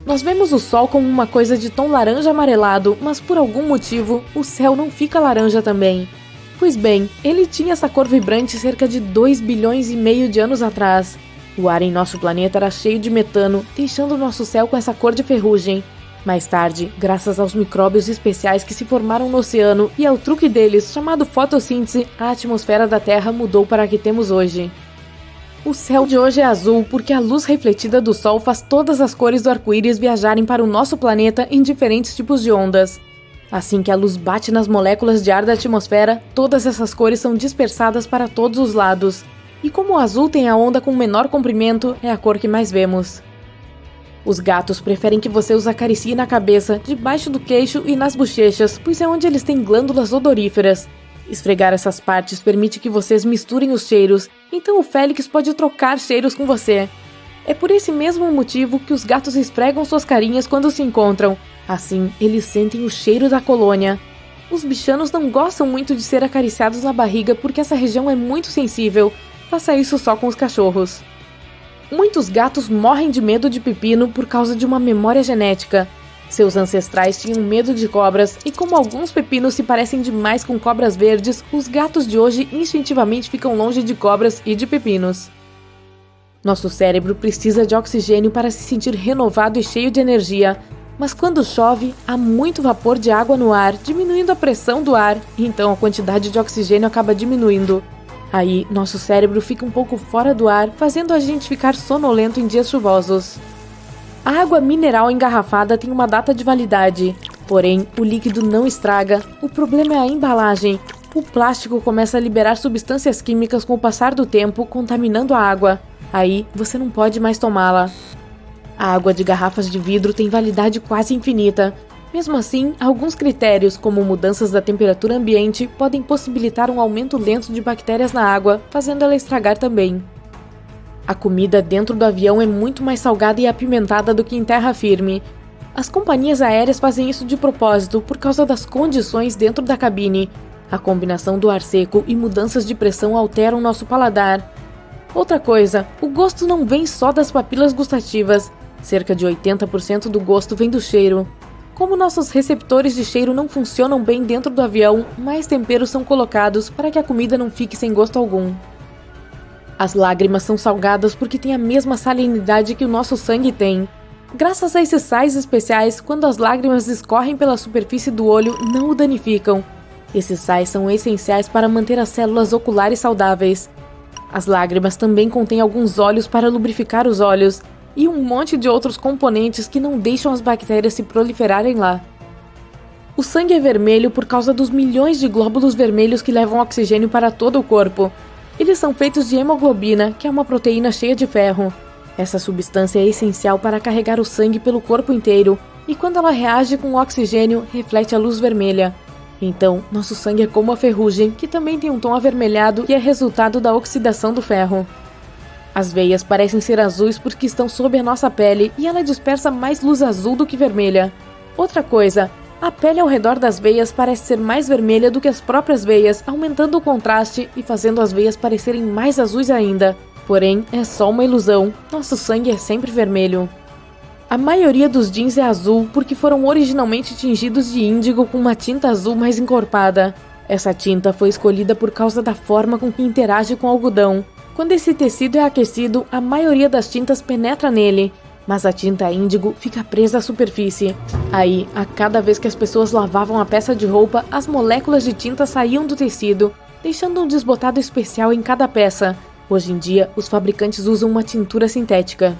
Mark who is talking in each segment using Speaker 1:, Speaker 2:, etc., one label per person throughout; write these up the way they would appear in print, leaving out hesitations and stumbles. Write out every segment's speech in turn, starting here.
Speaker 1: Nós vemos o sol como uma coisa de tom laranja amarelado, mas por algum motivo, o céu não fica laranja também. Pois bem, ele tinha essa cor vibrante cerca de 2,5 bilhões de anos atrás. O ar em nosso planeta era cheio de metano, deixando nosso céu com essa cor de ferrugem. Mais tarde, graças aos micróbios especiais que se formaram no oceano e ao truque deles, chamado fotossíntese, a atmosfera da Terra mudou para a que temos hoje. O céu de hoje é azul porque a luz refletida do Sol faz todas as cores do arco-íris viajarem para o nosso planeta em diferentes tipos de ondas. Assim que a luz bate nas moléculas de ar da atmosfera, todas essas cores são dispersadas para todos os lados. E como o azul tem a onda com menor comprimento, é a cor que mais vemos. Os gatos preferem que você os acaricie na cabeça, debaixo do queixo e nas bochechas, pois é onde eles têm glândulas odoríferas. Esfregar essas partes permite que vocês misturem os cheiros, então o Félix pode trocar cheiros com você. É por esse mesmo motivo que os gatos esfregam suas carinhas quando se encontram. Assim, eles sentem o cheiro da colônia. Os bichanos não gostam muito de ser acariciados na barriga porque essa região é muito sensível. Faça isso só com os cachorros. Muitos gatos morrem de medo de pepino por causa de uma memória genética. Seus ancestrais tinham medo de cobras e como alguns pepinos se parecem demais com cobras verdes, os gatos de hoje instintivamente ficam longe de cobras e de pepinos. Nosso cérebro precisa de oxigênio para se sentir renovado e cheio de energia, mas quando chove, há muito vapor de água no ar, diminuindo a pressão do ar, e então a quantidade de oxigênio acaba diminuindo. Aí, nosso cérebro fica um pouco fora do ar, fazendo a gente ficar sonolento em dias chuvosos. A água mineral engarrafada tem uma data de validade, porém, o líquido não estraga, o problema é a embalagem. O plástico começa a liberar substâncias químicas com o passar do tempo, contaminando a água. Aí, você não pode mais tomá-la. A água de garrafas de vidro tem validade quase infinita. Mesmo assim, alguns critérios, como mudanças da temperatura ambiente, podem possibilitar um aumento lento de bactérias na água, fazendo ela estragar também. A comida dentro do avião é muito mais salgada e apimentada do que em terra firme. As companhias aéreas fazem isso de propósito por causa das condições dentro da cabine. A combinação do ar seco e mudanças de pressão alteram nosso paladar. Outra coisa, o gosto não vem só das papilas gustativas. Cerca de 80% do gosto vem do cheiro. Como nossos receptores de cheiro não funcionam bem dentro do avião, mais temperos são colocados para que a comida não fique sem gosto algum. As lágrimas são salgadas porque têm a mesma salinidade que o nosso sangue tem. Graças a esses sais especiais, quando as lágrimas escorrem pela superfície do olho, não o danificam. Esses sais são essenciais para manter as células oculares saudáveis. As lágrimas também contêm alguns óleos para lubrificar os olhos, e um monte de outros componentes que não deixam as bactérias se proliferarem lá. O sangue é vermelho por causa dos milhões de glóbulos vermelhos que levam oxigênio para todo o corpo. Eles são feitos de hemoglobina, que é uma proteína cheia de ferro. Essa substância é essencial para carregar o sangue pelo corpo inteiro, e quando ela reage com o oxigênio, reflete a luz vermelha. Então, nosso sangue é como a ferrugem, que também tem um tom avermelhado e é resultado da oxidação do ferro. As veias parecem ser azuis porque estão sob a nossa pele e ela dispersa mais luz azul do que vermelha. Outra coisa, a pele ao redor das veias parece ser mais vermelha do que as próprias veias, aumentando o contraste e fazendo as veias parecerem mais azuis ainda. Porém, é só uma ilusão, nosso sangue é sempre vermelho. A maioria dos jeans é azul porque foram originalmente tingidos de índigo com uma tinta azul mais encorpada. Essa tinta foi escolhida por causa da forma com que interage com o algodão. Quando esse tecido é aquecido, a maioria das tintas penetra nele, mas a tinta índigo fica presa à superfície. Aí, a cada vez que as pessoas lavavam a peça de roupa, as moléculas de tinta saíam do tecido, deixando um desbotado especial em cada peça. Hoje em dia, os fabricantes usam uma tintura sintética.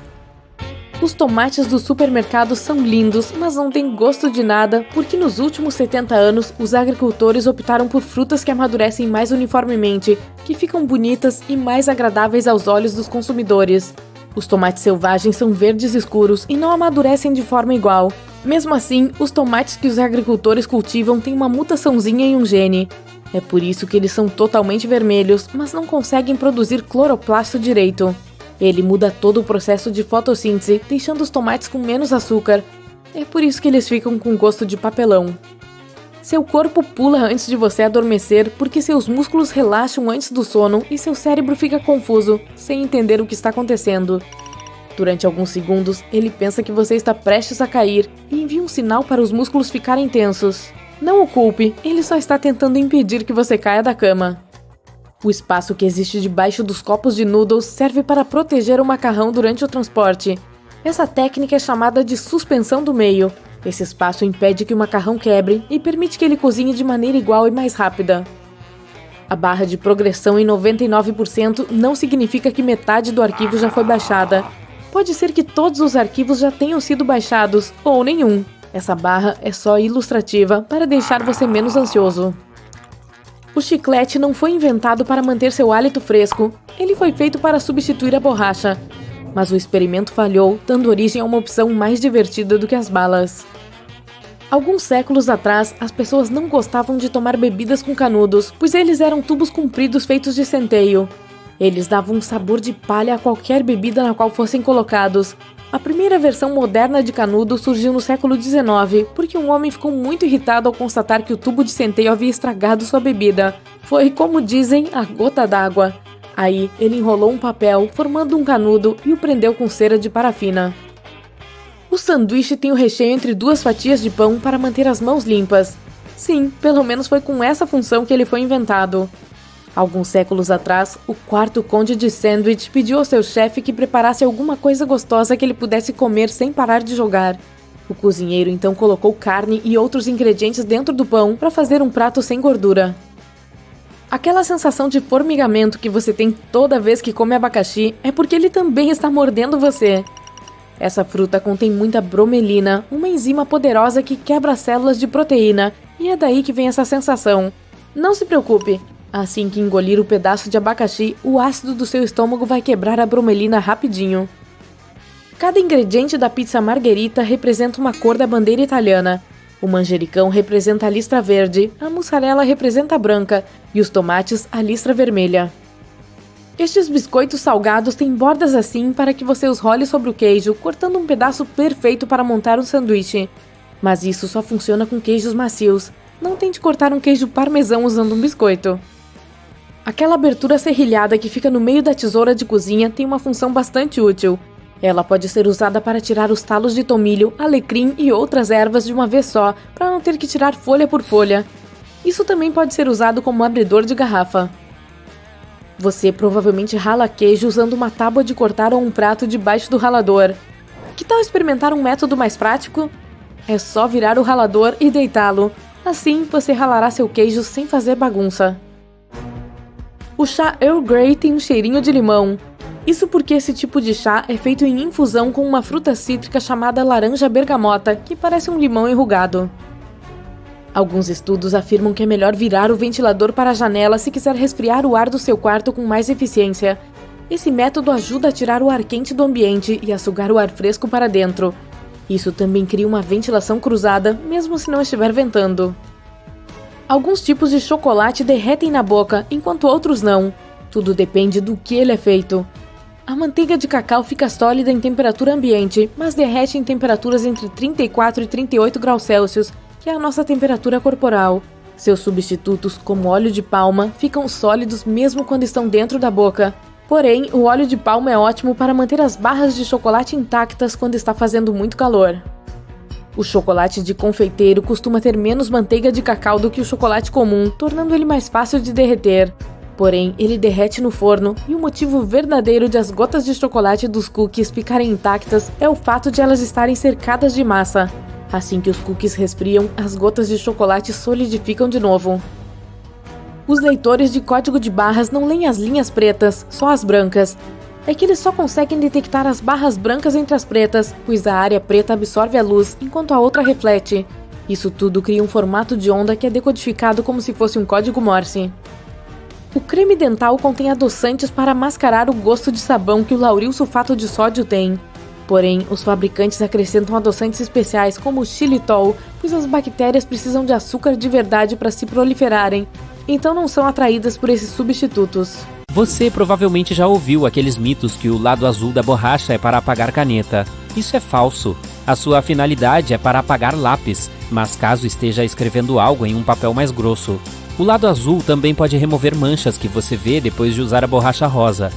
Speaker 1: Os tomates do supermercado são lindos, mas não têm gosto de nada, porque nos últimos 70 anos, os agricultores optaram por frutas que amadurecem mais uniformemente, que ficam bonitas e mais agradáveis aos olhos dos consumidores. Os tomates selvagens são verdes escuros e não amadurecem de forma igual. Mesmo assim, os tomates que os agricultores cultivam têm uma mutaçãozinha em um gene. É por isso que eles são totalmente vermelhos, mas não conseguem produzir cloroplasto direito. Ele muda todo o processo de fotossíntese, deixando os tomates com menos açúcar. É por isso que eles ficam com gosto de papelão. Seu corpo pula antes de você adormecer porque seus músculos relaxam antes do sono e seu cérebro fica confuso, sem entender o que está acontecendo. Durante alguns segundos, ele pensa que você está prestes a cair e envia um sinal para os músculos ficarem tensos. Não o culpe, ele só está tentando impedir que você caia da cama. O espaço que existe debaixo dos copos de noodles serve para proteger o macarrão durante o transporte. Essa técnica é chamada de suspensão do meio. Esse espaço impede que o macarrão quebre e permite que ele cozinhe de maneira igual e mais rápida. A barra de progressão em 99% não significa que metade do arquivo já foi baixada. Pode ser que todos os arquivos já tenham sido baixados, ou nenhum. Essa barra é só ilustrativa para deixar você menos ansioso. O chiclete não foi inventado para manter seu hálito fresco, ele foi feito para substituir a borracha. Mas o experimento falhou, dando origem a uma opção mais divertida do que as balas. Alguns séculos atrás, as pessoas não gostavam de tomar bebidas com canudos, pois eles eram tubos compridos feitos de centeio. Eles davam um sabor de palha a qualquer bebida na qual fossem colocados. A primeira versão moderna de canudo surgiu no século XIX, porque um homem ficou muito irritado ao constatar que o tubo de centeio havia estragado sua bebida. Foi, como dizem, a gota d'água. Aí, ele enrolou um papel, formando um canudo, e o prendeu com cera de parafina. O sanduíche tem o recheio entre duas fatias de pão para manter as mãos limpas. Sim, pelo menos foi com essa função que ele foi inventado. Alguns séculos atrás, o quarto conde de Sandwich pediu ao seu chefe que preparasse alguma coisa gostosa que ele pudesse comer sem parar de jogar. O cozinheiro então colocou carne e outros ingredientes dentro do pão para fazer um prato sem gordura. Aquela sensação de formigamento que você tem toda vez que come abacaxi é porque ele também está mordendo você. Essa fruta contém muita bromelina, uma enzima poderosa que quebra as células de proteína, e é daí que vem essa sensação. Não se preocupe, assim que engolir o pedaço de abacaxi, o ácido do seu estômago vai quebrar a bromelina rapidinho. Cada ingrediente da pizza margherita representa uma cor da bandeira italiana. O manjericão representa a listra verde, a mussarela representa a branca e os tomates a listra vermelha. Estes biscoitos salgados têm bordas assim para que você os role sobre o queijo, cortando um pedaço perfeito para montar um sanduíche. Mas isso só funciona com queijos macios. Não tente cortar um queijo parmesão usando um biscoito. Aquela abertura serrilhada que fica no meio da tesoura de cozinha tem uma função bastante útil. Ela pode ser usada para tirar os talos de tomilho, alecrim e outras ervas de uma vez só, para não ter que tirar folha por folha. Isso também pode ser usado como abridor de garrafa. Você provavelmente rala queijo usando uma tábua de cortar ou um prato debaixo do ralador. Que tal experimentar um método mais prático? É só virar o ralador e deitá-lo. Assim, você ralará seu queijo sem fazer bagunça. O chá Earl Grey tem um cheirinho de limão. Isso porque esse tipo de chá é feito em infusão com uma fruta cítrica chamada laranja bergamota, que parece um limão enrugado. Alguns estudos afirmam que é melhor virar o ventilador para a janela se quiser resfriar o ar do seu quarto com mais eficiência. Esse método ajuda a tirar o ar quente do ambiente e a sugar o ar fresco para dentro. Isso também cria uma ventilação cruzada, mesmo se não estiver ventando. Alguns tipos de chocolate derretem na boca, enquanto outros não. Tudo depende do que ele é feito. A manteiga de cacau fica sólida em temperatura ambiente, mas derrete em temperaturas entre 34 e 38 graus Celsius, que é a nossa temperatura corporal. Seus substitutos, como óleo de palma, ficam sólidos mesmo quando estão dentro da boca. Porém, o óleo de palma é ótimo para manter as barras de chocolate intactas quando está fazendo muito calor. O chocolate de confeiteiro costuma ter menos manteiga de cacau do que o chocolate comum, tornando ele mais fácil de derreter. Porém, ele derrete no forno, e o motivo verdadeiro de as gotas de chocolate dos cookies ficarem intactas é o fato de elas estarem cercadas de massa. Assim que os cookies resfriam, as gotas de chocolate solidificam de novo. Os leitores de código de barras não leem as linhas pretas, só as brancas. É que eles só conseguem detectar as barras brancas entre as pretas, pois a área preta absorve a luz, enquanto a outra reflete. Isso tudo cria um formato de onda que é decodificado como se fosse um código Morse. O creme dental contém adoçantes para mascarar o gosto de sabão que o lauril sulfato de sódio tem. Porém, os fabricantes acrescentam adoçantes especiais como o xilitol, pois as bactérias precisam de açúcar de verdade para se proliferarem, então não são atraídas por esses substitutos.
Speaker 2: Você provavelmente já ouviu aqueles mitos que o lado azul da borracha é para apagar caneta. Isso é falso. A sua finalidade é para apagar lápis, mas caso esteja escrevendo algo em um papel mais grosso. O lado azul também pode remover manchas que você vê depois de usar a borracha rosa.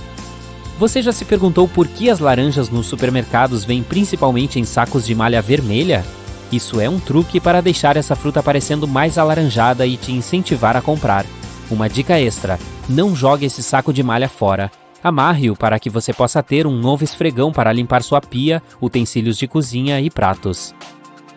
Speaker 2: Você já se perguntou por que as laranjas nos supermercados vêm principalmente em sacos de malha vermelha? Isso é um truque para deixar essa fruta parecendo mais alaranjada e te incentivar a comprar. Uma dica extra: não jogue esse saco de malha fora. Amarre-o para que você possa ter um novo esfregão para limpar sua pia, utensílios de cozinha e pratos.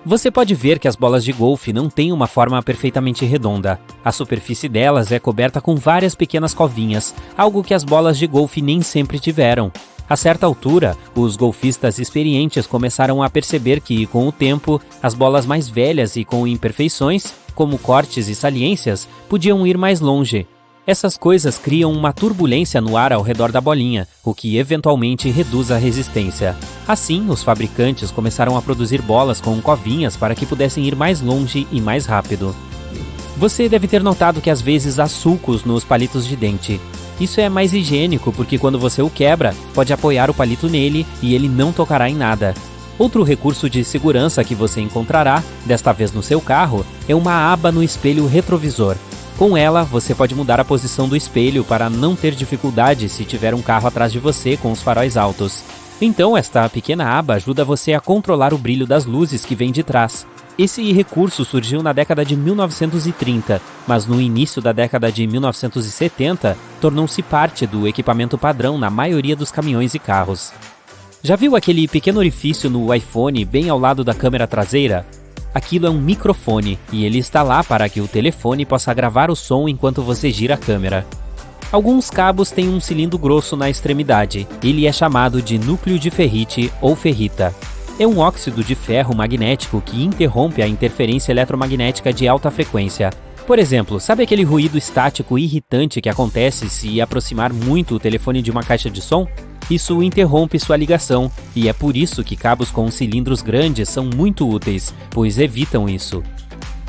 Speaker 2: Você pode ver que as bolas de golfe não têm uma forma perfeitamente redonda. A superfície delas é coberta com várias pequenas covinhas, algo que as bolas de golfe nem sempre tiveram. A certa altura, os golfistas experientes começaram a perceber que, com o tempo, as bolas mais velhas e com imperfeições, como cortes e saliências, podiam ir mais longe. Essas coisas criam uma turbulência no ar ao redor da bolinha, o que eventualmente reduz a resistência. Assim, os fabricantes começaram a produzir bolas com covinhas para que pudessem ir mais longe e mais rápido. Você deve ter notado que às vezes há sulcos nos palitos de dente. Isso é mais higiênico porque quando você o quebra, pode apoiar o palito nele e ele não tocará em nada. Outro recurso de segurança que você encontrará, desta vez no seu carro, é uma aba no espelho retrovisor. Com ela, você pode mudar a posição do espelho para não ter dificuldade se tiver um carro atrás de você com os faróis altos. Então, esta pequena aba ajuda você a controlar o brilho das luzes que vem de trás. Esse recurso surgiu na década de 1930, mas no início da década de 1970, tornou-se parte do equipamento padrão na maioria dos caminhões e carros. Já viu aquele pequeno orifício no iPhone bem ao lado da câmera traseira? Aquilo é um microfone e ele está lá para que o telefone possa gravar o som enquanto você gira a câmera. Alguns cabos têm um cilindro grosso na extremidade. Ele é chamado de núcleo de ferrite ou ferrita. É um óxido de ferro magnético que interrompe a interferência eletromagnética de alta frequência. Por exemplo, sabe aquele ruído estático irritante que acontece se aproximar muito o telefone de uma caixa de som? Isso interrompe sua ligação, e é por isso que cabos com cilindros grandes são muito úteis, pois evitam isso.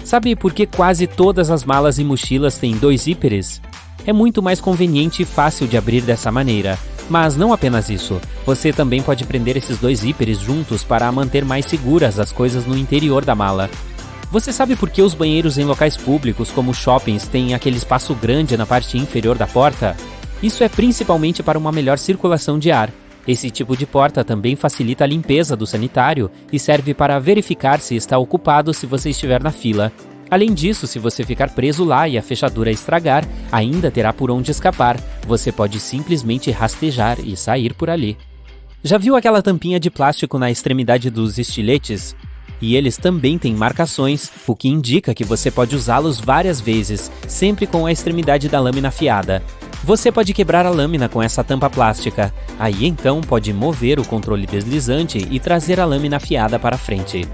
Speaker 2: Sabe por que quase todas as malas e mochilas têm 2 zíperes? É muito mais conveniente e fácil de abrir dessa maneira. Mas não apenas isso, você também pode prender esses 2 zíperes juntos para manter mais seguras as coisas no interior da mala. Você sabe por que os banheiros em locais públicos como shoppings têm aquele espaço grande na parte inferior da porta? Isso é principalmente para uma melhor circulação de ar. Esse tipo de porta também facilita a limpeza do sanitário e serve para verificar se está ocupado se você estiver na fila. Além disso, se você ficar preso lá e a fechadura estragar, ainda terá por onde escapar. Você pode simplesmente rastejar e sair por ali. Já viu aquela tampinha de plástico na extremidade dos estiletes? E eles também têm marcações, o que indica que você pode usá-los várias vezes, sempre com a extremidade da lâmina afiada. Você pode quebrar a lâmina com essa tampa plástica. Aí então pode mover o controle deslizante e trazer a lâmina afiada para frente.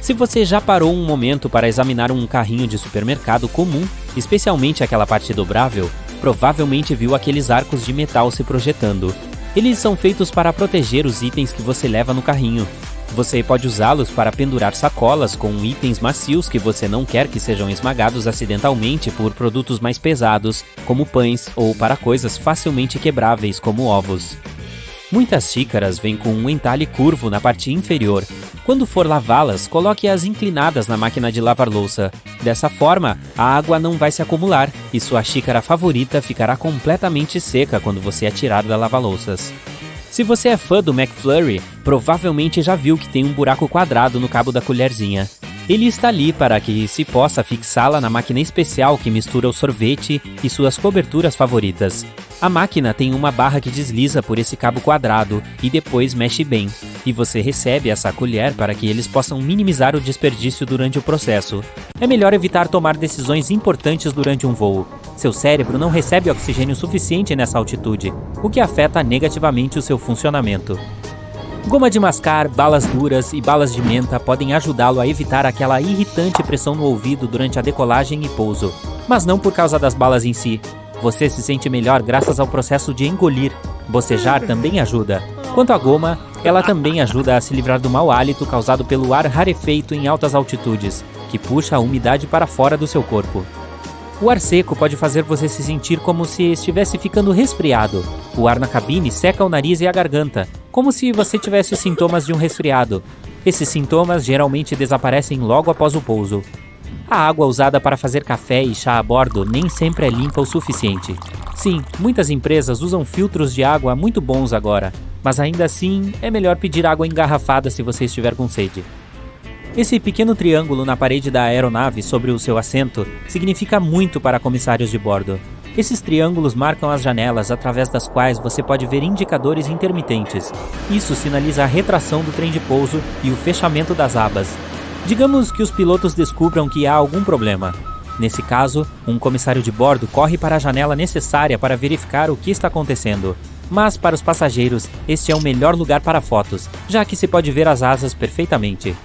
Speaker 2: Se você já parou um momento para examinar um carrinho de supermercado comum, especialmente aquela parte dobrável, provavelmente viu aqueles arcos de metal se projetando. Eles são feitos para proteger os itens que você leva no carrinho. Você pode usá-los para pendurar sacolas com itens macios que você não quer que sejam esmagados acidentalmente por produtos mais pesados, como pães, ou para coisas facilmente quebráveis, como ovos. Muitas xícaras vêm com um entalhe curvo na parte inferior. Quando for lavá-las, coloque-as inclinadas na máquina de lavar louça. Dessa forma, a água não vai se acumular e sua xícara favorita ficará completamente seca quando você a tirar da lava-louças. Se você é fã do McFlurry, provavelmente já viu que tem um buraco quadrado no cabo da colherzinha. Ele está ali para que se possa fixá-la na máquina especial que mistura o sorvete e suas coberturas favoritas. A máquina tem uma barra que desliza por esse cabo quadrado e depois mexe bem, e você recebe essa colher para que eles possam minimizar o desperdício durante o processo. É melhor evitar tomar decisões importantes durante um voo. Seu cérebro não recebe oxigênio suficiente nessa altitude, o que afeta negativamente o seu funcionamento. Goma de mascar, balas duras e balas de menta podem ajudá-lo a evitar aquela irritante pressão no ouvido durante a decolagem e pouso, mas não por causa das balas em si. Você se sente melhor graças ao processo de engolir. Bocejar também ajuda. Quanto à goma, ela também ajuda a se livrar do mau hálito causado pelo ar rarefeito em altas altitudes, que puxa a umidade para fora do seu corpo. O ar seco pode fazer você se sentir como se estivesse ficando resfriado. O ar na cabine seca o nariz e a garganta, como se você tivesse os sintomas de um resfriado. Esses sintomas geralmente desaparecem logo após o pouso. A água usada para fazer café e chá a bordo nem sempre é limpa o suficiente. Sim, muitas empresas usam filtros de água muito bons agora, mas ainda assim é melhor pedir água engarrafada se você estiver com sede. Esse pequeno triângulo na parede da aeronave sobre o seu assento significa muito para comissários de bordo. Esses triângulos marcam as janelas através das quais você pode ver indicadores intermitentes. Isso sinaliza a retração do trem de pouso e o fechamento das abas. Digamos que os pilotos descubram que há algum problema. Nesse caso, um comissário de bordo corre para a janela necessária para verificar o que está acontecendo. Mas para os passageiros, este é o melhor lugar para fotos, já que se pode ver as asas perfeitamente.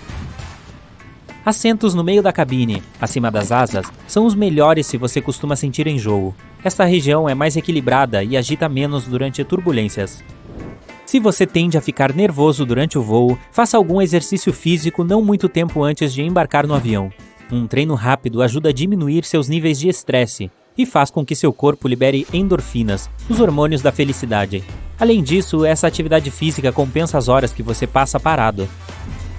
Speaker 2: Assentos no meio da cabine, acima das asas, são os melhores se você costuma sentir enjoo. Esta região é mais equilibrada e agita menos durante turbulências. Se você tende a ficar nervoso durante o voo, faça algum exercício físico não muito tempo antes de embarcar no avião. Um treino rápido ajuda a diminuir seus níveis de estresse e faz com que seu corpo libere endorfinas, os hormônios da felicidade. Além disso, essa atividade física compensa as horas que você passa parado.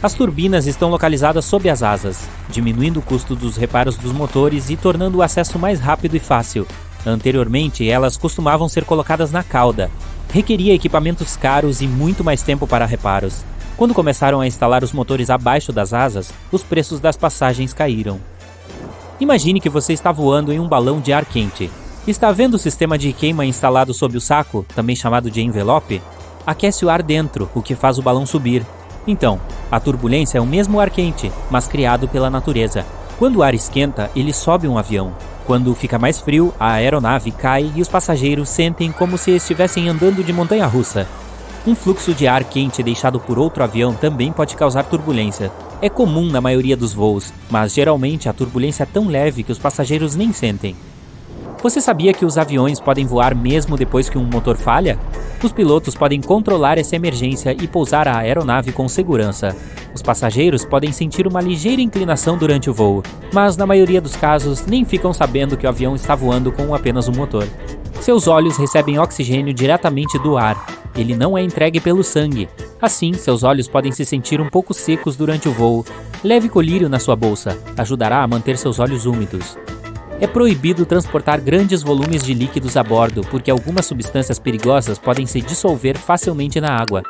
Speaker 2: As turbinas estão localizadas sob as asas, diminuindo o custo dos reparos dos motores e tornando o acesso mais rápido e fácil. Anteriormente, elas costumavam ser colocadas na cauda. Requeria equipamentos caros e muito mais tempo para reparos. Quando começaram a instalar os motores abaixo das asas, os preços das passagens caíram. Imagine que você está voando em um balão de ar quente. Está vendo o sistema de queima instalado sob o saco, também chamado de envelope? Aquece o ar dentro, o que faz o balão subir. Então, a turbulência é o mesmo ar quente, mas criado pela natureza. Quando o ar esquenta, ele sobe um avião. Quando fica mais frio, a aeronave cai e os passageiros sentem como se estivessem andando de montanha-russa. Um fluxo de ar quente deixado por outro avião também pode causar turbulência. É comum na maioria dos voos, mas geralmente a turbulência é tão leve que os passageiros nem sentem. Você sabia que os aviões podem voar mesmo depois que um motor falha? Os pilotos podem controlar essa emergência e pousar a aeronave com segurança. Os passageiros podem sentir uma ligeira inclinação durante o voo, mas na maioria dos casos nem ficam sabendo que o avião está voando com apenas um motor. Seus olhos recebem oxigênio diretamente do ar. Ele não é entregue pelo sangue. Assim, seus olhos podem se sentir um pouco secos durante o voo. Leve colírio na sua bolsa. Ajudará a manter seus olhos úmidos. É proibido transportar grandes volumes de líquidos a bordo, porque algumas substâncias perigosas podem se dissolver facilmente na água.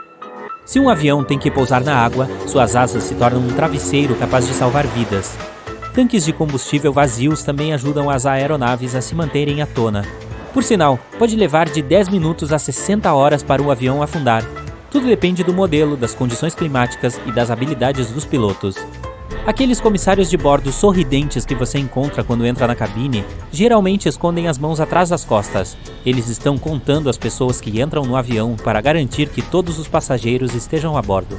Speaker 2: Se um avião tem que pousar na água, suas asas se tornam um travesseiro capaz de salvar vidas. Tanques de combustível vazios também ajudam as aeronaves a se manterem à tona. Por sinal, pode levar de 10 minutos a 60 horas para o avião afundar. Tudo depende do modelo, das condições climáticas e das habilidades dos pilotos. Aqueles comissários de bordo sorridentes que você encontra quando entra na cabine, geralmente escondem as mãos atrás das costas. Eles estão contando as pessoas que entram no avião para garantir que todos os passageiros estejam a bordo.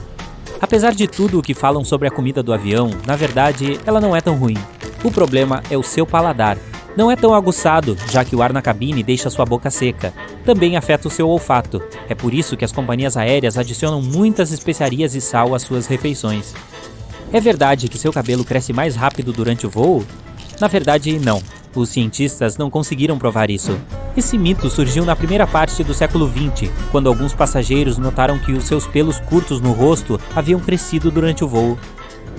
Speaker 2: Apesar de tudo o que falam sobre a comida do avião, na verdade, ela não é tão ruim. O problema é o seu paladar. Não é tão aguçado, já que o ar na cabine deixa sua boca seca. Também afeta o seu olfato. É por isso que as companhias aéreas adicionam muitas especiarias e sal às suas refeições. É verdade que seu cabelo cresce mais rápido durante o voo? Na verdade, não. Os cientistas não conseguiram provar isso. Esse mito surgiu na primeira parte do século XX, quando alguns passageiros notaram que os seus pelos curtos no rosto haviam crescido durante o voo.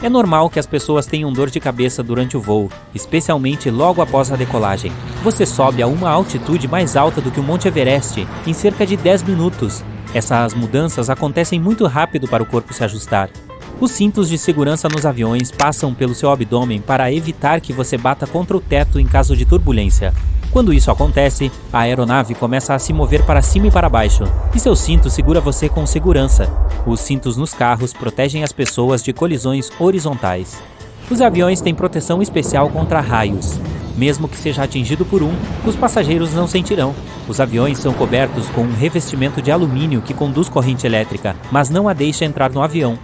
Speaker 2: É normal que as pessoas tenham dor de cabeça durante o voo, especialmente logo após a decolagem. Você sobe a uma altitude mais alta do que o Monte Everest em cerca de 10 minutos. Essas mudanças acontecem muito rápido para o corpo se ajustar. Os cintos de segurança nos aviões passam pelo seu abdômen para evitar que você bata contra o teto em caso de turbulência. Quando isso acontece, a aeronave começa a se mover para cima e para baixo, e seu cinto segura você com segurança. Os cintos nos carros protegem as pessoas de colisões horizontais. Os aviões têm proteção especial contra raios. Mesmo que seja atingido por um, os passageiros não sentirão. Os aviões são cobertos com um revestimento de alumínio que conduz corrente elétrica, mas não a deixa entrar no avião.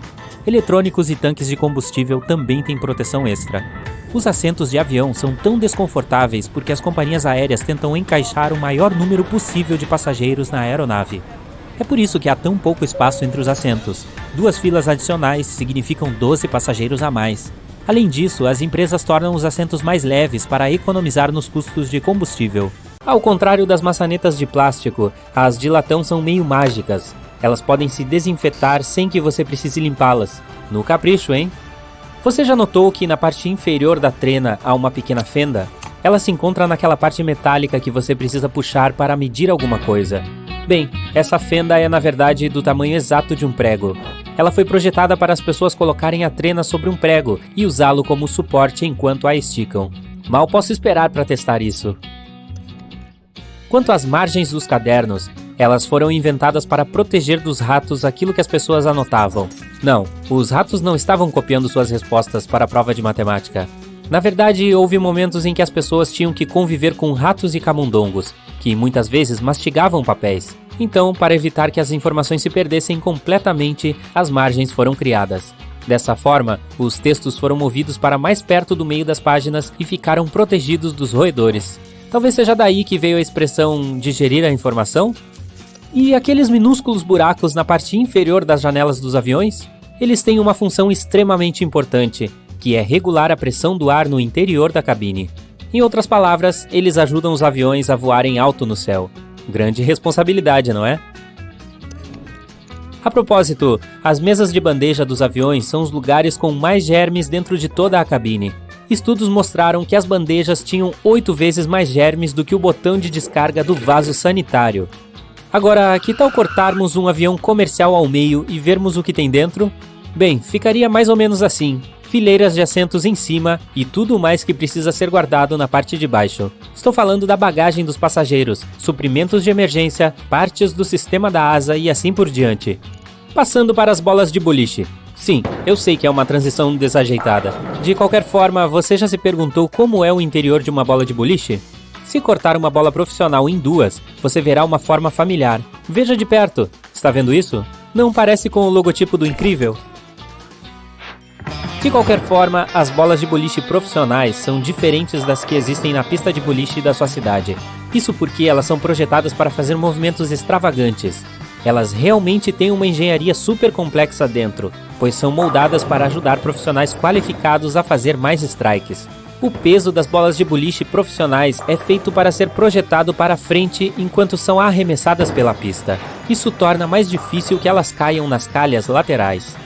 Speaker 2: Eletrônicos e tanques de combustível também têm proteção extra. Os assentos de avião são tão desconfortáveis porque as companhias aéreas tentam encaixar o maior número possível de passageiros na aeronave. É por isso que há tão pouco espaço entre os assentos. 2 filas adicionais significam 12 passageiros a mais. Além disso, as empresas tornam os assentos mais leves para economizar nos custos de combustível. Ao contrário das maçanetas de plástico, as de latão são meio mágicas. Elas podem se desinfetar sem que você precise limpá-las. No capricho, hein? Você já notou que na parte inferior da trena há uma pequena fenda? Ela se encontra naquela parte metálica que você precisa puxar para medir alguma coisa. Bem, essa fenda é na verdade do tamanho exato de um prego. Ela foi projetada para as pessoas colocarem a trena sobre um prego e usá-lo como suporte enquanto a esticam. Mal posso esperar para testar isso. Quanto às margens dos cadernos, elas foram inventadas para proteger dos ratos aquilo que as pessoas anotavam. Não, os ratos não estavam copiando suas respostas para a prova de matemática. Na verdade, houve momentos em que as pessoas tinham que conviver com ratos e camundongos, que muitas vezes mastigavam papéis. Então, para evitar que as informações se perdessem completamente, as margens foram criadas. Dessa forma, os textos foram movidos para mais perto do meio das páginas e ficaram protegidos dos roedores. Talvez seja daí que veio a expressão digerir a informação? E aqueles minúsculos buracos na parte inferior das janelas dos aviões? Eles têm uma função extremamente importante, que é regular a pressão do ar no interior da cabine. Em outras palavras, eles ajudam os aviões a voarem alto no céu. Grande responsabilidade, não é? A propósito, as mesas de bandeja dos aviões são os lugares com mais germes dentro de toda a cabine. Estudos mostraram que as bandejas tinham 8 vezes mais germes do que o botão de descarga do vaso sanitário. Agora, que tal cortarmos um avião comercial ao meio e vermos o que tem dentro? Bem, ficaria mais ou menos assim. Fileiras de assentos em cima e tudo mais que precisa ser guardado na parte de baixo. Estou falando da bagagem dos passageiros, suprimentos de emergência, partes do sistema da asa e assim por diante. Passando para as bolas de boliche. Sim, eu sei que é uma transição desajeitada. De qualquer forma, você já se perguntou como é o interior de uma bola de boliche? Se cortar uma bola profissional em duas, você verá uma forma familiar. Veja de perto. Está vendo isso? Não parece com o logotipo do Incrível? De qualquer forma, as bolas de boliche profissionais são diferentes das que existem na pista de boliche da sua cidade. Isso porque elas são projetadas para fazer movimentos extravagantes. Elas realmente têm uma engenharia super complexa dentro, pois são moldadas para ajudar profissionais qualificados a fazer mais strikes. O peso das bolas de boliche profissionais é feito para ser projetado para frente enquanto são arremessadas pela pista. Isso torna mais difícil que elas caiam nas calhas laterais.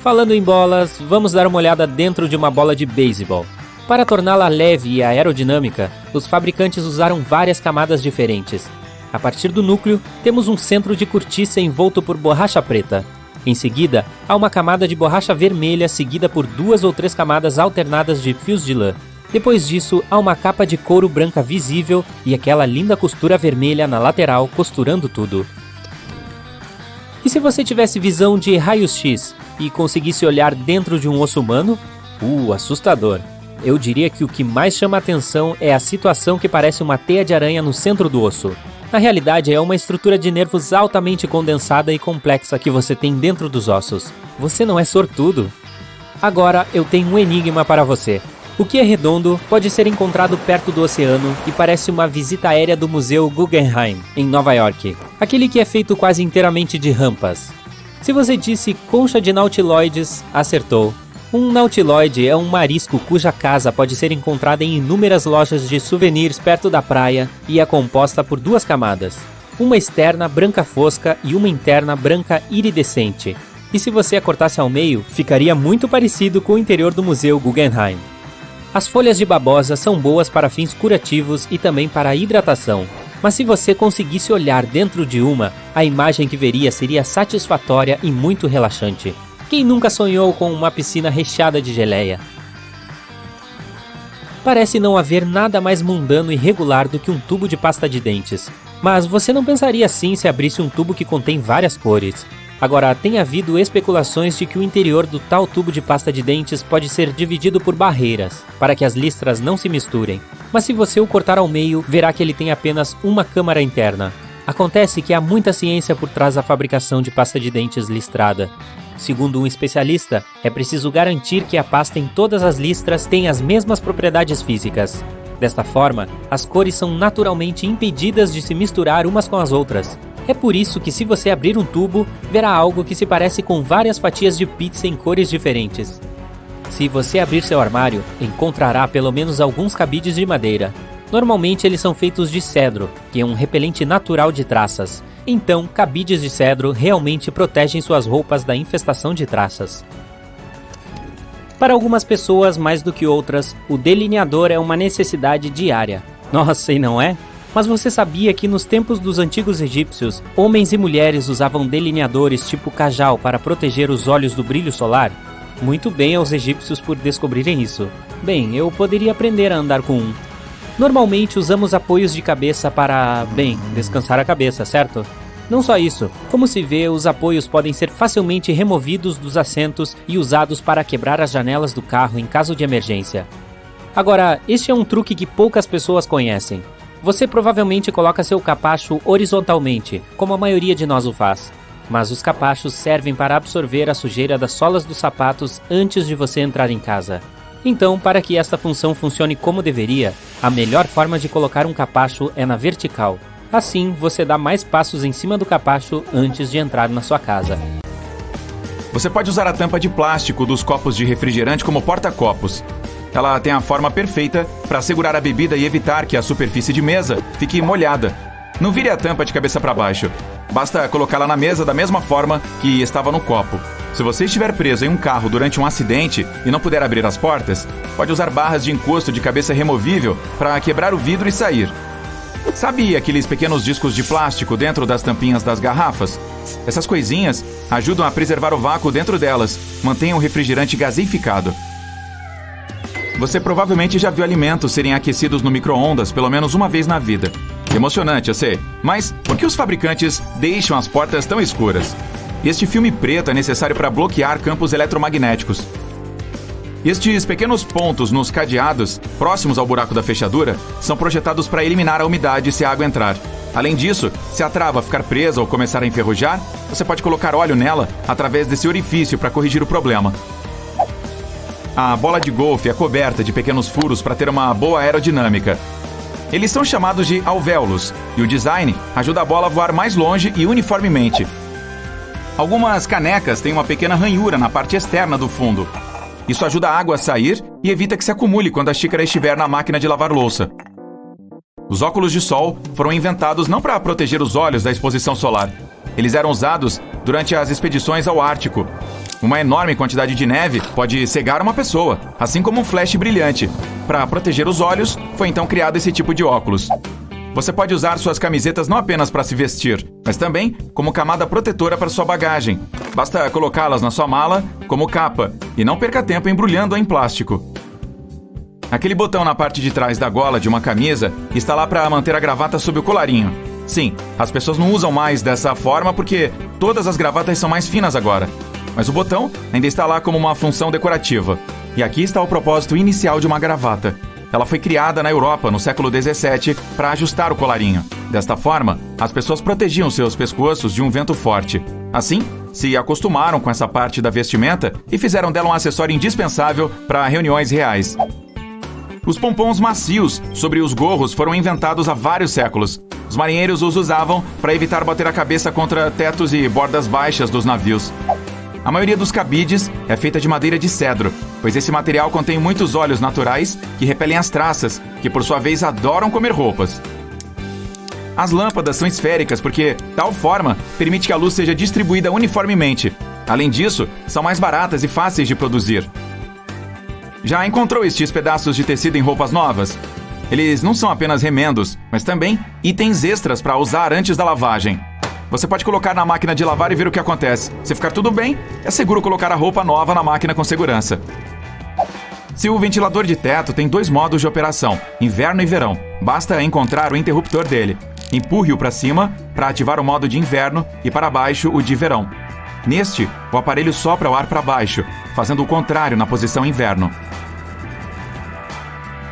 Speaker 2: Falando em bolas, vamos dar uma olhada dentro de uma bola de beisebol. Para torná-la leve e aerodinâmica, os fabricantes usaram várias camadas diferentes. A partir do núcleo, temos um centro de cortiça envolto por borracha preta. Em seguida, há uma camada de borracha vermelha seguida por 2 ou 3 camadas alternadas de fios de lã. Depois disso, há uma capa de couro branca visível e aquela linda costura vermelha na lateral costurando tudo. E se você tivesse visão de raios-x e conseguisse olhar dentro de um osso humano? Assustador! Eu diria que o que mais chama a atenção é a situação que parece uma teia de aranha no centro do osso. Na realidade, é uma estrutura de nervos altamente condensada e complexa que você tem dentro dos ossos. Você não é sortudo. Agora, eu tenho um enigma para você. O que é redondo pode ser encontrado perto do oceano e parece uma visita aérea do Museu Guggenheim, em Nova York. Aquele que é feito quase inteiramente de rampas. Se você disse concha de nautiloides, acertou. Um nautiloide é um marisco cuja casa pode ser encontrada em inúmeras lojas de souvenirs perto da praia e é composta por 2 camadas. Uma externa branca fosca e uma interna branca iridescente. E se você a cortasse ao meio, ficaria muito parecido com o interior do Museu Guggenheim. As folhas de babosa são boas para fins curativos e também para hidratação. Mas se você conseguisse olhar dentro de uma, a imagem que veria seria satisfatória e muito relaxante. Quem nunca sonhou com uma piscina recheada de geleia? Parece não haver nada mais mundano e regular do que um tubo de pasta de dentes. Mas você não pensaria assim se abrisse um tubo que contém várias cores. Agora, tem havido especulações de que o interior do tal tubo de pasta de dentes pode ser dividido por barreiras, para que as listras não se misturem. Mas se você o cortar ao meio, verá que ele tem apenas uma câmara interna. Acontece que há muita ciência por trás da fabricação de pasta de dentes listrada. Segundo um especialista, é preciso garantir que a pasta em todas as listras tem as mesmas propriedades físicas. Desta forma, as cores são naturalmente impedidas de se misturar umas com as outras. É por isso que se você abrir um tubo, verá algo que se parece com várias fatias de pizza em cores diferentes. Se você abrir seu armário, encontrará pelo menos alguns cabides de madeira. Normalmente eles são feitos de cedro, que é um repelente natural de traças. Então, cabides de cedro realmente protegem suas roupas da infestação de traças. Para algumas pessoas, mais do que outras, o delineador é uma necessidade diária. Nossa, e não é? Mas você sabia que nos tempos dos antigos egípcios, homens e mulheres usavam delineadores tipo cajal para proteger os olhos do brilho solar? Muito bem aos egípcios por descobrirem isso. Bem, eu poderia aprender a andar com um. Normalmente usamos apoios de cabeça para, descansar a cabeça, certo? Não só isso, como se vê, os apoios podem ser facilmente removidos dos assentos e usados para quebrar as janelas do carro em caso de emergência. Agora, este é um truque que poucas pessoas conhecem. Você provavelmente coloca seu capacho horizontalmente, como a maioria de nós o faz. Mas os capachos servem para absorver a sujeira das solas dos sapatos antes de você entrar em casa. Então, para que esta função funcione como deveria, a melhor forma de colocar um capacho é na vertical. Assim, você dá mais passos em cima do capacho antes de entrar na sua casa.
Speaker 3: Você pode usar a tampa de plástico dos copos de refrigerante como porta-copos. Ela tem a forma perfeita para segurar a bebida e evitar que a superfície de mesa fique molhada. Não vire a tampa de cabeça para baixo. Basta colocá-la na mesa da mesma forma que estava no copo. Se você estiver preso em um carro durante um acidente e não puder abrir as portas, pode usar barras de encosto de cabeça removível para quebrar o vidro e sair. Sabe aqueles pequenos discos de plástico dentro das tampinhas das garrafas? Essas coisinhas ajudam a preservar o vácuo dentro delas, mantém o refrigerante gaseificado. Você provavelmente já viu alimentos serem aquecidos no micro-ondas pelo menos uma vez na vida. Emocionante, eu sei. Mas por que os fabricantes deixam as portas tão escuras? Este filme preto é necessário para bloquear campos eletromagnéticos. Estes pequenos pontos nos cadeados, próximos ao buraco da fechadura, são projetados para eliminar a umidade se a água entrar. Além disso, se a trava ficar presa ou começar a enferrujar, você pode colocar óleo nela através desse orifício para corrigir o problema. A bola de golfe é coberta de pequenos furos para ter uma boa aerodinâmica. Eles são chamados de alvéolos, e o design ajuda a bola a voar mais longe e uniformemente. Algumas canecas têm uma pequena ranhura na parte externa do fundo. Isso ajuda a água a sair e evita que se acumule quando a xícara estiver na máquina de lavar louça. Os óculos de sol foram inventados não para proteger os olhos da exposição solar. Eles eram usados durante as expedições ao Ártico. Uma enorme quantidade de neve pode cegar uma pessoa, assim como um flash brilhante. Para proteger os olhos, foi então criado esse tipo de óculos. Você pode usar suas camisetas não apenas para se vestir, mas também como camada protetora para sua bagagem. Basta colocá-las na sua mala como capa e não perca tempo embrulhando-a em plástico. Aquele botão na parte de trás da gola de uma camisa está lá para manter a gravata sob o colarinho. Sim, as pessoas não usam mais dessa forma porque todas as gravatas são mais finas agora. Mas o botão ainda está lá como uma função decorativa. E aqui está o propósito inicial de uma gravata. Ela foi criada na Europa no século XVII para ajustar o colarinho. Desta forma, as pessoas protegiam seus pescoços de um vento forte. Assim, se acostumaram com essa parte da vestimenta e fizeram dela um acessório indispensável para reuniões reais. Os pompons macios sobre os gorros foram inventados há vários séculos. Os marinheiros os usavam para evitar bater a cabeça contra tetos e bordas baixas dos navios. A maioria dos cabides é feita de madeira de cedro, pois esse material contém muitos óleos naturais que repelem as traças, que por sua vez adoram comer roupas. As lâmpadas são esféricas porque, tal forma, permite que a luz seja distribuída uniformemente. Além disso, são mais baratas e fáceis de produzir. Já encontrou estes pedaços de tecido em roupas novas? Eles não são apenas remendos, mas também itens extras para usar antes da lavagem. Você pode colocar na máquina de lavar e ver o que acontece. Se ficar tudo bem, é seguro colocar a roupa nova na máquina com segurança. Se o ventilador de teto tem 2 modos de operação, inverno e verão, basta encontrar o interruptor dele. Empurre-o para cima para ativar o modo de inverno e para baixo o de verão. Neste, o aparelho sopra o ar para baixo, fazendo o contrário na posição inverno.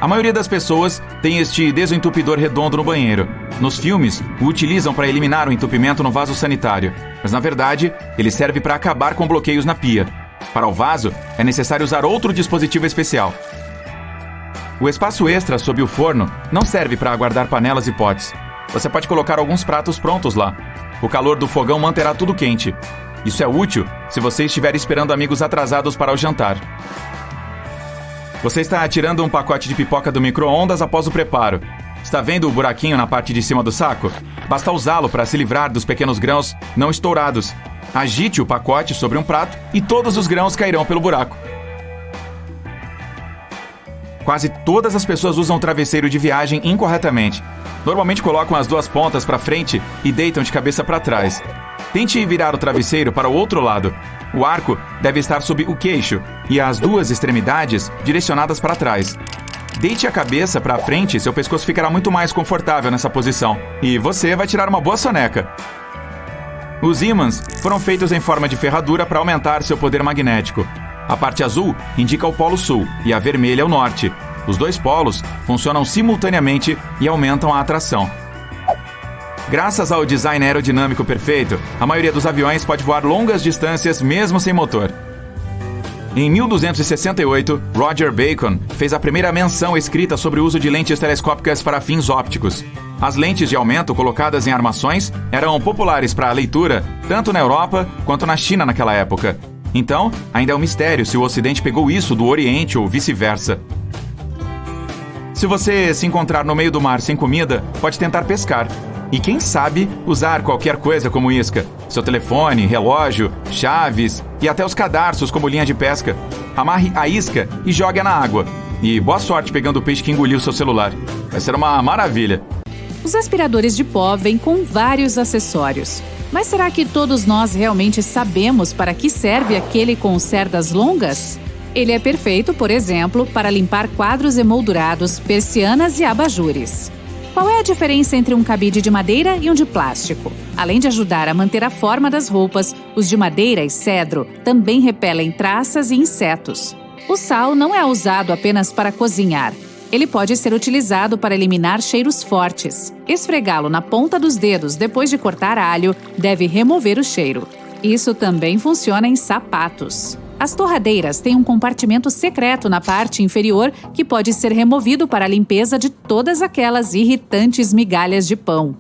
Speaker 3: A maioria das pessoas tem este desentupidor redondo no banheiro. Nos filmes, o utilizam para eliminar o entupimento no vaso sanitário, mas na verdade, ele serve para acabar com bloqueios na pia. Para o vaso, é necessário usar outro dispositivo especial. O espaço extra sob o forno não serve para guardar panelas e potes. Você pode colocar alguns pratos prontos lá. O calor do fogão manterá tudo quente. Isso é útil se você estiver esperando amigos atrasados para o jantar. Você está tirando um pacote de pipoca do micro-ondas após o preparo. Está vendo o buraquinho na parte de cima do saco? Basta usá-lo para se livrar dos pequenos grãos não estourados. Agite o pacote sobre um prato e todos os grãos cairão pelo buraco. Quase todas as pessoas usam o travesseiro de viagem incorretamente. Normalmente colocam as duas pontas para frente e deitam de cabeça para trás. Tente virar o travesseiro para o outro lado. O arco deve estar sob o queixo e as duas extremidades direcionadas para trás. Deite a cabeça para frente e seu pescoço ficará muito mais confortável nessa posição. E você vai tirar uma boa soneca. Os ímãs foram feitos em forma de ferradura para aumentar seu poder magnético. A parte azul indica o Polo Sul e a vermelha o Norte. Os dois polos funcionam simultaneamente e aumentam a atração. Graças ao design aerodinâmico perfeito, a maioria dos aviões pode voar longas distâncias mesmo sem motor. Em 1268, Roger Bacon fez a primeira menção escrita sobre o uso de lentes telescópicas para fins ópticos. As lentes de aumento colocadas em armações eram populares para a leitura tanto na Europa quanto na China naquela época. Então, ainda é um mistério se o Ocidente pegou isso do Oriente ou vice-versa. Se você se encontrar no meio do mar sem comida, pode tentar pescar. E quem sabe usar qualquer coisa como isca. Seu telefone, relógio, chaves e até os cadarços como linha de pesca. Amarre a isca e jogue-a na água. E boa sorte pegando o peixe que engoliu seu celular. Vai ser uma maravilha.
Speaker 4: Os aspiradores de pó vêm com vários acessórios. Mas será que todos nós realmente sabemos para que serve aquele com cerdas longas? Ele é perfeito, por exemplo, para limpar quadros emoldurados, persianas e abajures. Qual é a diferença entre um cabide de madeira e um de plástico? Além de ajudar a manter a forma das roupas, os de madeira e cedro também repelem traças e insetos. O sal não é usado apenas para cozinhar. Ele pode ser utilizado para eliminar cheiros fortes. Esfregá-lo na ponta dos dedos depois de cortar alho deve remover o cheiro. Isso também funciona em sapatos. As torradeiras têm um compartimento secreto na parte inferior que pode ser removido para a limpeza de todas aquelas irritantes migalhas de pão.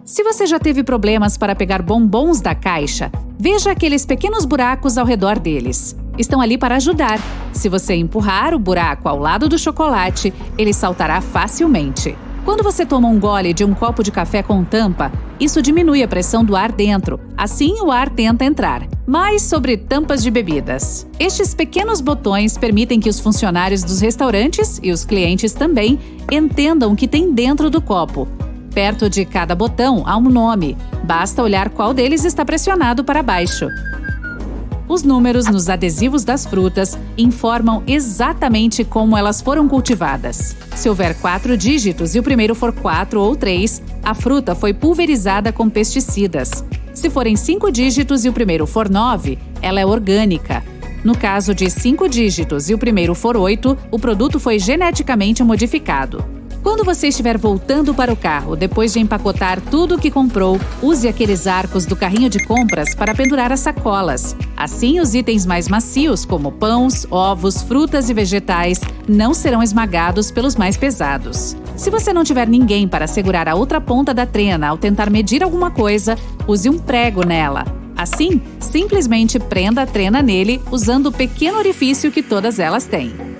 Speaker 4: Se você já teve problemas para pegar bombons da caixa, veja aqueles pequenos buracos ao redor deles. Estão ali para ajudar. Se você empurrar o buraco ao lado do chocolate, ele saltará facilmente. Quando você toma um gole de um copo de café com tampa, isso diminui a pressão do ar dentro. Assim, o ar tenta entrar. Mais sobre tampas de bebidas. Estes pequenos botões permitem que os funcionários dos restaurantes e os clientes também entendam o que tem dentro do copo. Perto de cada botão há um nome. Basta olhar qual deles está pressionado para baixo. Os números nos adesivos das frutas informam exatamente como elas foram cultivadas. Se houver 4 dígitos e o primeiro for 4 ou 3, a fruta foi pulverizada com pesticidas. Se forem 5 dígitos e o primeiro for 9, ela é orgânica. No caso de 5 dígitos e o primeiro for 8, o produto foi geneticamente modificado. Quando você estiver voltando para o carro depois de empacotar tudo o que comprou, use aqueles arcos do carrinho de compras para pendurar as sacolas. Assim, os itens mais macios, como pães, ovos, frutas e vegetais, não serão esmagados pelos mais pesados. Se você não tiver ninguém para segurar a outra ponta da trena ao tentar medir alguma coisa, use um prego nela. Assim, simplesmente prenda a trena nele usando o pequeno orifício que todas elas têm.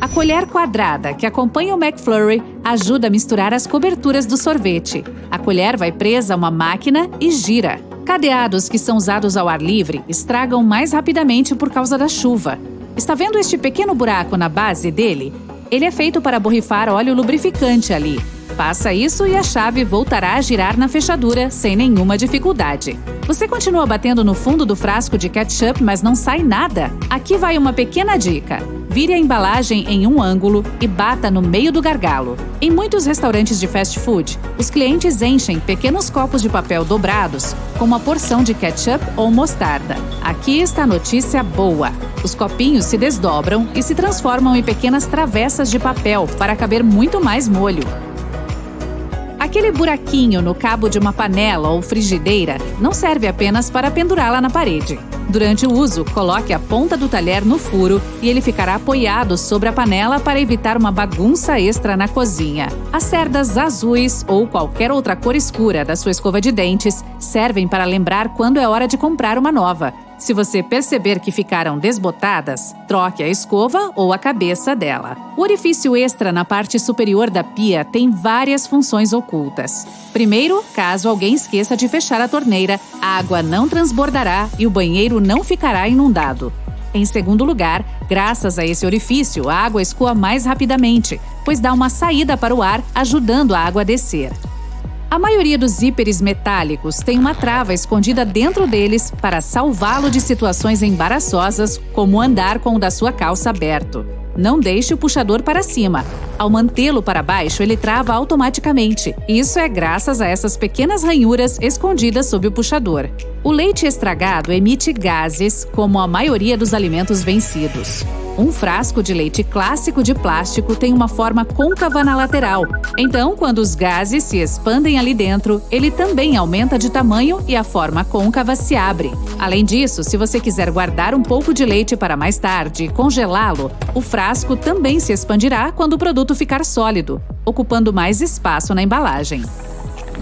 Speaker 4: A colher quadrada que acompanha o McFlurry ajuda a misturar as coberturas do sorvete. A colher vai presa a uma máquina e gira. Cadeados que são usados ao ar livre estragam mais rapidamente por causa da chuva. Está vendo este pequeno buraco na base dele? Ele é feito para borrifar óleo lubrificante ali. Faça isso e a chave voltará a girar na fechadura sem nenhuma dificuldade. Você continua batendo no fundo do frasco de ketchup, mas não sai nada? Aqui vai uma pequena dica. Vire a embalagem em um ângulo e bata no meio do gargalo. Em muitos restaurantes de fast food, os clientes enchem pequenos copos de papel dobrados com uma porção de ketchup ou mostarda. Aqui está a notícia boa. Os copinhos se desdobram e se transformam em pequenas travessas de papel para caber muito mais molho. Aquele buraquinho no cabo de uma panela ou frigideira não serve apenas para pendurá-la na parede. Durante o uso, coloque a ponta do talher no furo e ele ficará apoiado sobre a panela para evitar uma bagunça extra na cozinha. As cerdas azuis ou qualquer outra cor escura da sua escova de dentes servem para lembrar quando é hora de comprar uma nova. Se você perceber que ficaram desbotadas, troque a escova ou a cabeça dela. O orifício extra na parte superior da pia tem várias funções ocultas. Primeiro, caso alguém esqueça de fechar a torneira, a água não transbordará e o banheiro não ficará inundado. Em segundo lugar, graças a esse orifício, a água escoa mais rapidamente, pois dá uma saída para o ar, ajudando a água a descer. A maioria dos zíperes metálicos tem uma trava escondida dentro deles para salvá-lo de situações embaraçosas, como andar com o da sua calça aberto. Não deixe o puxador para cima. Ao mantê-lo para baixo, ele trava automaticamente. Isso é graças a essas pequenas ranhuras escondidas sob o puxador. O leite estragado emite gases, como a maioria dos alimentos vencidos. Um frasco de leite clássico de plástico tem uma forma côncava na lateral. Então, quando os gases se expandem ali dentro, ele também aumenta de tamanho e a forma côncava se abre. Além disso, se você quiser guardar um pouco de leite para mais tarde e congelá-lo, o frasco também se expandirá quando o produto ficar sólido, ocupando mais espaço na embalagem.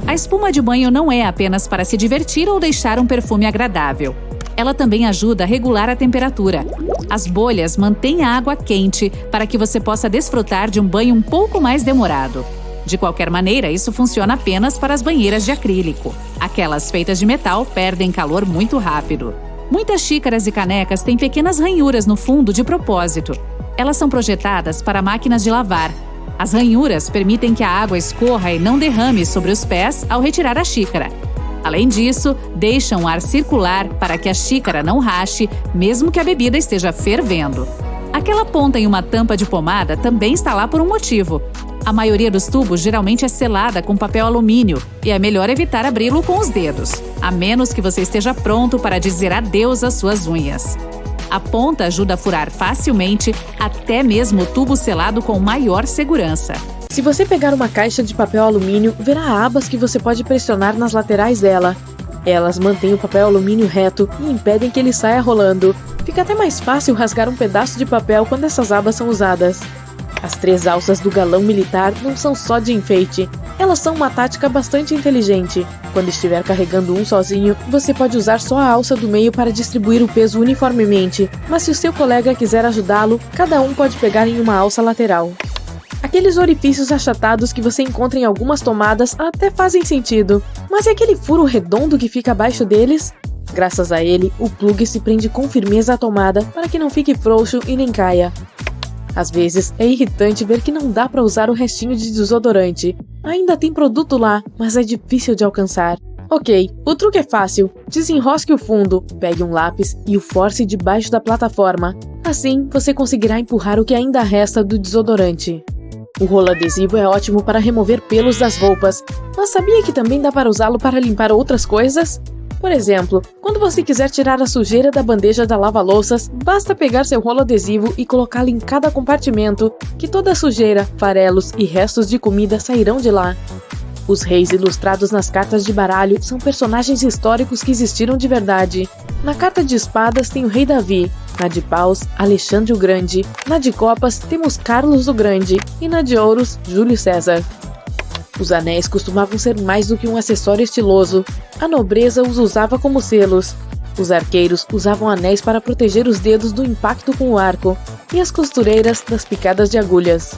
Speaker 4: A espuma de banho não é apenas para se divertir ou deixar um perfume agradável. Ela também ajuda a regular a temperatura. As bolhas mantêm a água quente para que você possa desfrutar de um banho um pouco mais demorado. De qualquer maneira, isso funciona apenas para as banheiras de acrílico. Aquelas feitas de metal perdem calor muito rápido. Muitas xícaras e canecas têm pequenas ranhuras no fundo de propósito. Elas são projetadas para máquinas de lavar. As ranhuras permitem que a água escorra e não derrame sobre os pés ao retirar a xícara. Além disso, deixam o ar circular para que a xícara não rache, mesmo que a bebida esteja fervendo. Aquela ponta em uma tampa de pomada também está lá por um motivo. A maioria dos tubos geralmente é selada com papel alumínio e é melhor evitar abri-lo com os dedos, a menos que você esteja pronto para dizer adeus às suas unhas. A ponta ajuda a furar facilmente, até mesmo o tubo selado com maior segurança.
Speaker 1: Se você pegar uma caixa de papel alumínio, verá abas que você pode pressionar nas laterais dela. Elas mantêm o papel alumínio reto e impedem que ele saia rolando. Fica até mais fácil rasgar um pedaço de papel quando essas abas são usadas. As 3 alças do galão militar não são só de enfeite. Elas são uma tática bastante inteligente. Quando estiver carregando um sozinho, você pode usar só a alça do meio para distribuir o peso uniformemente. Mas se o seu colega quiser ajudá-lo, cada um pode pegar em uma alça lateral. Aqueles orifícios achatados que você encontra em algumas tomadas até fazem sentido, mas é aquele furo redondo que fica abaixo deles? Graças a ele, o plug se prende com firmeza à tomada para que não fique frouxo e nem caia. Às vezes, é irritante ver que não dá para usar o restinho de desodorante. Ainda tem produto lá, mas é difícil de alcançar. Ok, o truque é fácil. Desenrosque o fundo, pegue um lápis e o force debaixo da plataforma. Assim, você conseguirá empurrar o que ainda resta do desodorante. O rolo adesivo é ótimo para remover pelos das roupas, mas sabia que também dá para usá-lo para limpar outras coisas? Por exemplo, quando você quiser tirar a sujeira da bandeja da lava-louças, basta pegar seu rolo adesivo e colocá-lo em cada compartimento, que toda a sujeira, farelos e restos de comida sairão de lá. Os reis ilustrados nas cartas de baralho são personagens históricos que existiram de verdade. Na carta de espadas tem o rei Davi, na de paus, Alexandre o Grande, na de copas temos Carlos o Grande e na de ouros, Júlio César. Os anéis costumavam ser mais do que um acessório estiloso. A nobreza os usava como selos. Os arqueiros usavam anéis para proteger os dedos do impacto com o arco, e as costureiras das picadas de agulhas.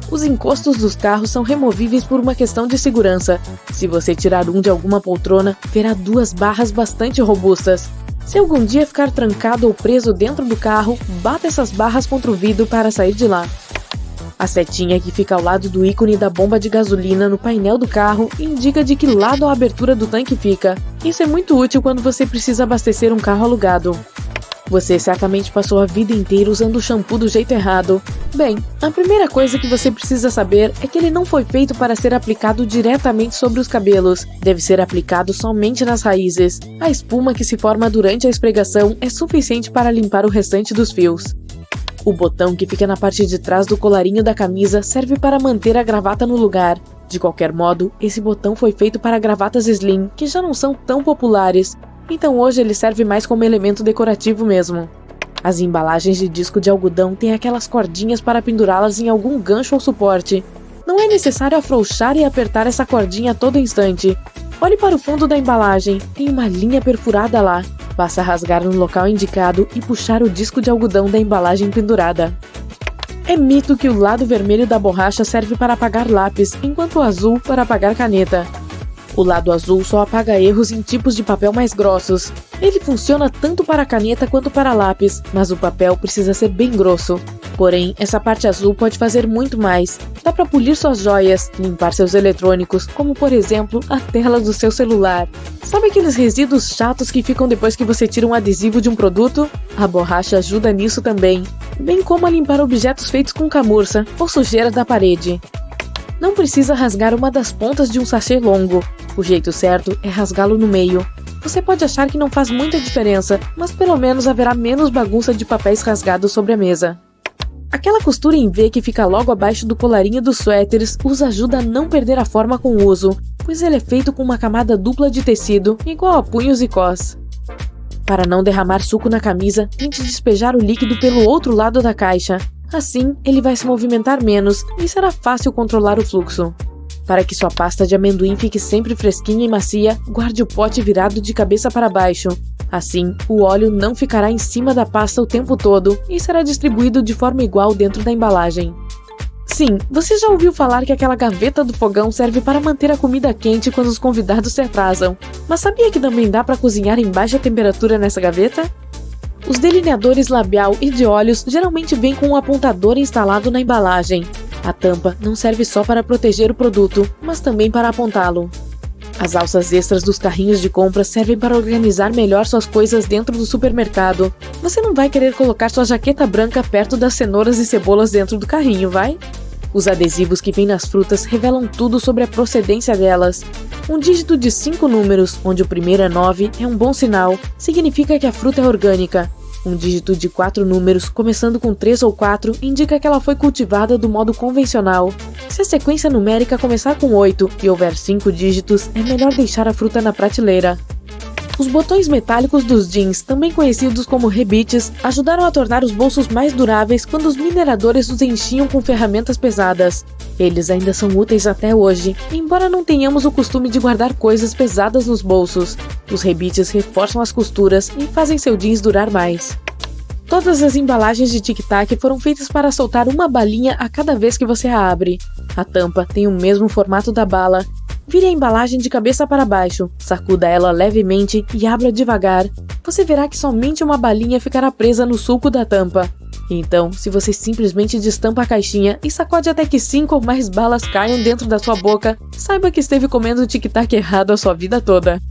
Speaker 1: Os encostos dos carros são removíveis por uma questão de segurança. Se você tirar um de alguma poltrona, verá 2 barras bastante robustas. Se algum dia ficar trancado ou preso dentro do carro, bata essas barras contra o vidro para sair de lá. A setinha que fica ao lado do ícone da bomba de gasolina no painel do carro indica de que lado a abertura do tanque fica. Isso é muito útil quando você precisa abastecer um carro alugado. Você certamente passou a vida inteira usando o shampoo do jeito errado. Bem, a primeira coisa que você precisa saber é que ele não foi feito para ser aplicado diretamente sobre os cabelos. Deve ser aplicado somente nas raízes. A espuma que se forma durante a esfregação é suficiente para limpar o restante dos fios. O botão que fica na parte de trás do colarinho da camisa serve para manter a gravata no lugar. De qualquer modo, esse botão foi feito para gravatas slim, que já não são tão populares. Então hoje ele serve mais como elemento decorativo mesmo. As embalagens de disco de algodão têm aquelas cordinhas para pendurá-las em algum gancho ou suporte. Não é necessário afrouxar e apertar essa cordinha a todo instante. Olhe para o fundo da embalagem, tem uma linha perfurada lá. Basta rasgar no local indicado e puxar o disco de algodão da embalagem pendurada. É mito que o lado vermelho da borracha serve para apagar lápis, enquanto o azul para apagar caneta. O lado azul só apaga erros em tipos de papel mais grossos. Ele funciona tanto para caneta quanto para lápis, mas o papel precisa ser bem grosso. Porém, essa parte azul pode fazer muito mais. Dá para polir suas joias, limpar seus eletrônicos, como por exemplo, a tela do seu celular. Sabe aqueles resíduos chatos que ficam depois que você tira um adesivo de um produto? A borracha ajuda nisso também, bem como a limpar objetos feitos com camurça ou sujeira da parede. Não precisa rasgar uma das pontas de um sachê longo. O jeito certo é rasgá-lo no meio. Você pode achar que não faz muita diferença, mas pelo menos haverá menos bagunça de papéis rasgados sobre a mesa. Aquela costura em V que fica logo abaixo do colarinho dos suéteres os ajuda a não perder a forma com o uso, pois ele é feito com uma camada dupla de tecido, igual a punhos e cós. Para não derramar suco na camisa, tente despejar o líquido pelo outro lado da caixa. Assim, ele vai se movimentar menos e será fácil controlar o fluxo. Para que sua pasta de amendoim fique sempre fresquinha e macia, guarde o pote virado de cabeça para baixo. Assim, o óleo não ficará em cima da pasta o tempo todo e será distribuído de forma igual dentro da embalagem. Sim, você já ouviu falar que aquela gaveta do fogão serve para manter a comida quente quando os convidados se atrasam. Mas sabia que também dá para cozinhar em baixa temperatura nessa gaveta? Os delineadores labial e de olhos geralmente vêm com um apontador instalado na embalagem. A tampa não serve só para proteger o produto, mas também para apontá-lo. As alças extras dos carrinhos de compras servem para organizar melhor suas coisas dentro do supermercado. Você não vai querer colocar sua jaqueta branca perto das cenouras e cebolas dentro do carrinho, vai? Os adesivos que vêm nas frutas revelam tudo sobre a procedência delas. Um dígito de 5 números, onde o primeiro é 9, é um bom sinal. Significa que a fruta é orgânica. Um dígito de 4 números, começando com 3 ou 4, indica que ela foi cultivada do modo convencional. Se a sequência numérica começar com 8 e houver 5 dígitos, é melhor deixar a fruta na prateleira. Os botões metálicos dos jeans, também conhecidos como rebites, ajudaram a tornar os bolsos mais duráveis quando os mineradores os enchiam com ferramentas pesadas. Eles ainda são úteis até hoje, embora não tenhamos o costume de guardar coisas pesadas nos bolsos. Os rebites reforçam as costuras e fazem seu jeans durar mais. Todas as embalagens de Tic Tac foram feitas para soltar uma balinha a cada vez que você a abre. A tampa tem o mesmo formato da bala. Vire a embalagem de cabeça para baixo, sacuda ela levemente e abra devagar. Você verá que somente uma balinha ficará presa no sulco da tampa. Então, se você simplesmente destampa a caixinha e sacode até que 5 ou mais balas caiam dentro da sua boca, saiba que esteve comendo o Tic Tac errado a sua vida toda.